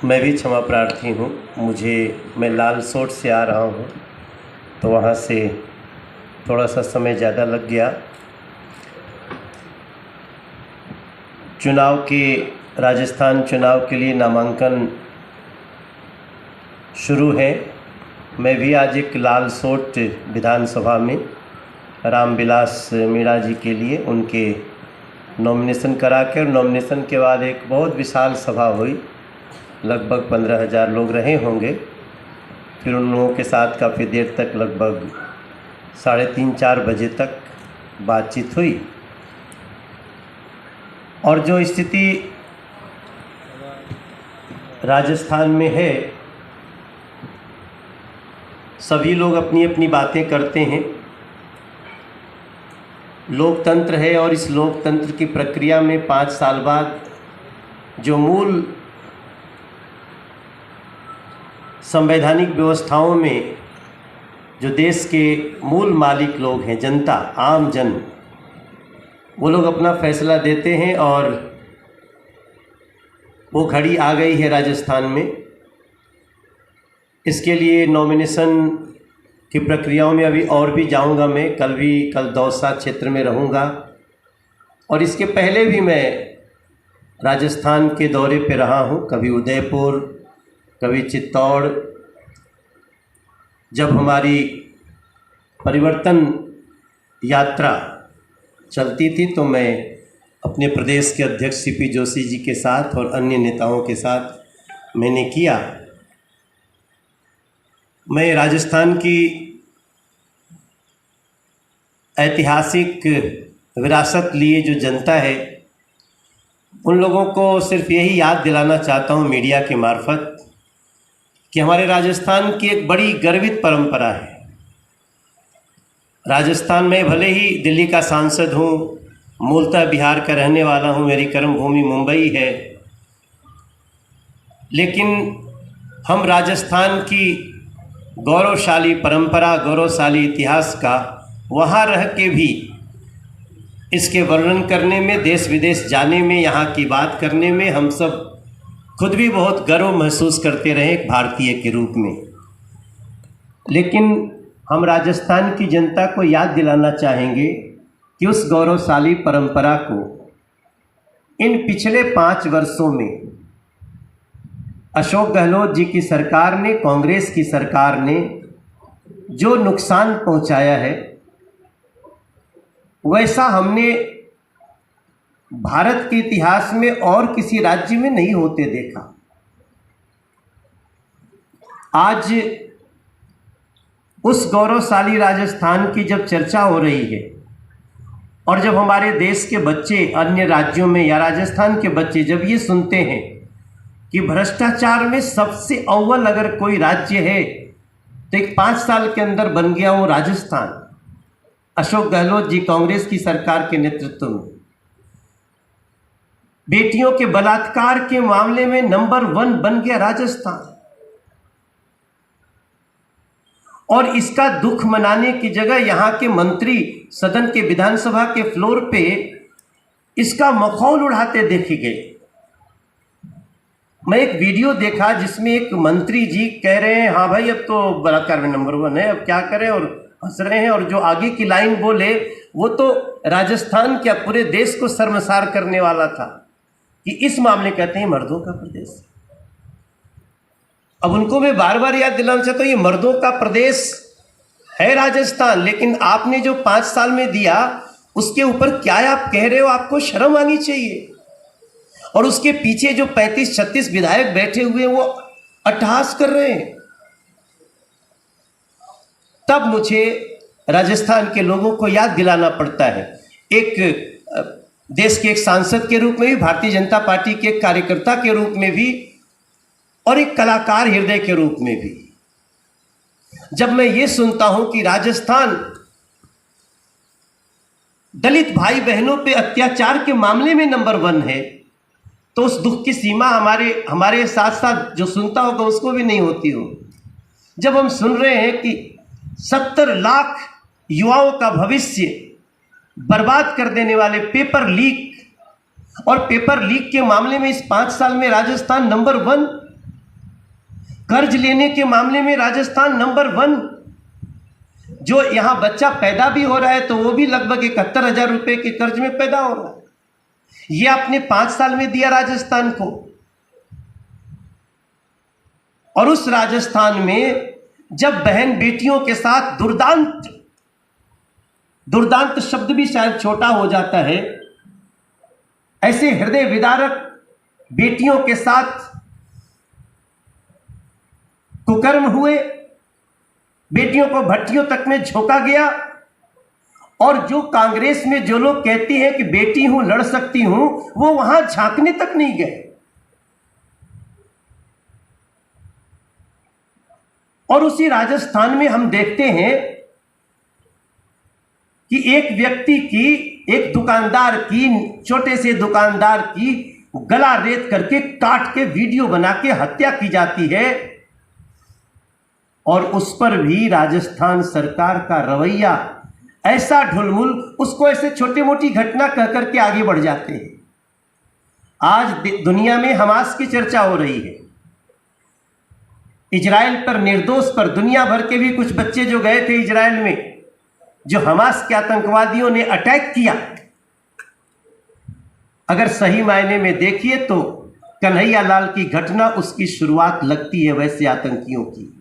मैं भी क्षमा प्रार्थी हूँ। मैं लालसोट से आ रहा हूँ, तो वहाँ से थोड़ा सा समय ज़्यादा लग गया। राजस्थान चुनाव के लिए नामांकन शुरू है। मैं भी आज एक लालसोट विधानसभा में रामविलास मीणा जी के लिए उनके नॉमिनेशन करा के, और नॉमिनेशन के बाद एक बहुत विशाल सभा हुई, लगभग 15,000 लोग रहे होंगे। फिर उन लोगों के साथ काफ़ी देर तक, लगभग 3:30-4 बजे तक बातचीत हुई। और जो स्थिति राजस्थान में है, सभी लोग अपनी अपनी बातें करते हैं। लोकतंत्र है, और इस लोकतंत्र की प्रक्रिया में 5 साल बाद जो मूल संवैधानिक व्यवस्थाओं में जो देश के मूल मालिक लोग हैं, जनता, आम जन, वो लोग अपना फैसला देते हैं। और वो घड़ी आ गई है राजस्थान में। इसके लिए नॉमिनेशन की प्रक्रियाओं में अभी और भी जाऊंगा। मैं कल दौसा क्षेत्र में रहूंगा, और इसके पहले भी मैं राजस्थान के दौरे पे रहा हूं, कभी उदयपुर, कभी चित्तौड़। जब हमारी परिवर्तन यात्रा चलती थी, तो मैं अपने प्रदेश के अध्यक्ष सीपी जोशी जी के साथ और अन्य नेताओं के साथ मैंने किया। मैं राजस्थान की ऐतिहासिक विरासत लिए जो जनता है, उन लोगों को सिर्फ यही याद दिलाना चाहता हूँ मीडिया के मार्फत कि हमारे राजस्थान की एक बड़ी गर्वित परंपरा है। राजस्थान में भले ही दिल्ली का सांसद हूँ, मूलतः बिहार का रहने वाला हूँ, मेरी कर्मभूमि मुंबई है, लेकिन हम राजस्थान की गौरवशाली परंपरा, गौरवशाली इतिहास का वहाँ रह के भी इसके वर्णन करने में, देश विदेश जाने में, यहाँ की बात करने में हम सब खुद भी बहुत गर्व महसूस करते रहे एक भारतीय के रूप में। लेकिन हम राजस्थान की जनता को याद दिलाना चाहेंगे कि उस गौरवशाली परंपरा को इन पिछले 5 वर्षों में अशोक गहलोत जी की सरकार ने, कांग्रेस की सरकार ने जो नुकसान पहुंचाया है, वैसा हमने भारत के इतिहास में और किसी राज्य में नहीं होते देखा। आज उस गौरवशाली राजस्थान की जब चर्चा हो रही है, और जब हमारे देश के बच्चे अन्य राज्यों में या राजस्थान के बच्चे जब ये सुनते हैं कि भ्रष्टाचार में सबसे अव्वल अगर कोई राज्य है तो एक 5 साल के अंदर बन गया वो राजस्थान, अशोक गहलोत जी कांग्रेस की सरकार के नेतृत्व में। बेटियों के बलात्कार के मामले में नंबर 1 बन गया राजस्थान। और इसका दुख मनाने की जगह यहाँ के मंत्री सदन के, विधानसभा के फ्लोर पे इसका मखौल उड़ाते देखे गए। मैं एक वीडियो देखा जिसमें एक मंत्री जी कह रहे हैं, हाँ भाई अब तो बलात्कार में नंबर 1 है, अब क्या करें, और हंस रहे हैं। और जो आगे की लाइन बोले वो तो राजस्थान क्या पूरे देश को शर्मसार करने वाला था कि इस मामले कहते हैं मर्दों का प्रदेश। अब उनको मैं बार बार याद दिलाना चाहता हूँ, ये मर्दों का प्रदेश है राजस्थान, लेकिन आपने जो 5 साल में दिया उसके ऊपर क्या आप कह रहे हो, आपको शर्म आनी चाहिए। और उसके पीछे जो 35-36 विधायक बैठे हुए वो अट्टहास कर रहे हैं। तब मुझे राजस्थान के लोगों को याद दिलाना पड़ता है, एक देश के एक सांसद के रूप में भी, भारतीय जनता पार्टी के एक कार्यकर्ता के रूप में भी, और एक कलाकार हृदय के रूप में भी। जब मैं ये सुनता हूं कि राजस्थान दलित भाई बहनों पे अत्याचार के मामले में नंबर 1 है, तो उस दुख की सीमा हमारे साथ साथ जो सुनता होगा उसको भी नहीं होती हो। जब हम सुन रहे हैं कि 70 लाख युवाओं का भविष्य बर्बाद कर देने वाले पेपर लीक, और पेपर लीक के मामले में इस 5 साल में राजस्थान नंबर 1, कर्ज लेने के मामले में राजस्थान नंबर 1। जो यहां बच्चा पैदा भी हो रहा है तो वो भी लगभग 71,000 रुपए के कर्ज में पैदा हो रहा है। ये आपने 5 साल में दिया राजस्थान को। और उस राजस्थान में जब बहन बेटियों के साथ दुर्दांत शब्द भी शायद छोटा हो जाता है, ऐसे हृदय विदारक बेटियों के साथ कुकर्म हुए, बेटियों को भट्टियों तक में झोंका गया। और जो कांग्रेस में जो लोग कहते हैं कि बेटी हूं, लड़ सकती हूं, वो वहां झांकने तक नहीं गए। और उसी राजस्थान में हम देखते हैं कि एक व्यक्ति की, एक दुकानदार की, छोटे से दुकानदार की गला रेत करके काट के वीडियो बना के हत्या की जाती है। और उस पर भी राजस्थान सरकार का रवैया ऐसा ढुलमुल, उसको ऐसे छोटी मोटी घटना कह करके आगे बढ़ जाते हैं। आज दुनिया में हमास की चर्चा हो रही है। इजराइल पर, निर्दोष पर, दुनिया भर के भी कुछ बच्चे जो गए थे इजराइल में, जो हमास के आतंकवादियों ने अटैक किया, अगर सही मायने में देखिए तो कन्हैया लाल की घटना उसकी शुरुआत लगती है वैसे आतंकियों की।